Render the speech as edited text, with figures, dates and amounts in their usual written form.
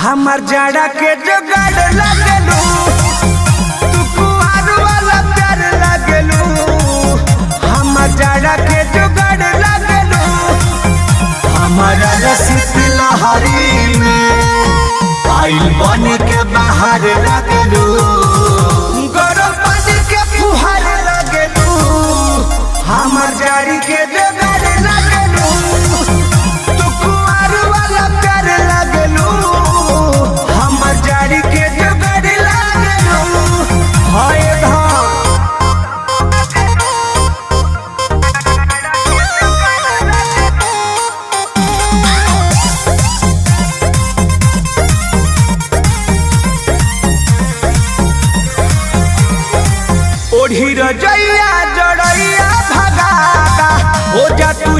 हमार जाड़ा के जुगाड़ लगलू, तू कुआर वाला प्यार लगलू। हमार जाड़ा के जुगाड़ लगलू, हमारा रसिक लहरी में आइल बन के बाहर लगलू। गरम पानी के फुहार लगलू, हमार जाड़ी के जुगाड़ लगलू। तू कुआर वाला प्यार लगलू, हमार जाड़ी के जुगाड़ लगलू। हाय धाम ओढ़ी रजैया जड़ैया भगाता हो जा तू।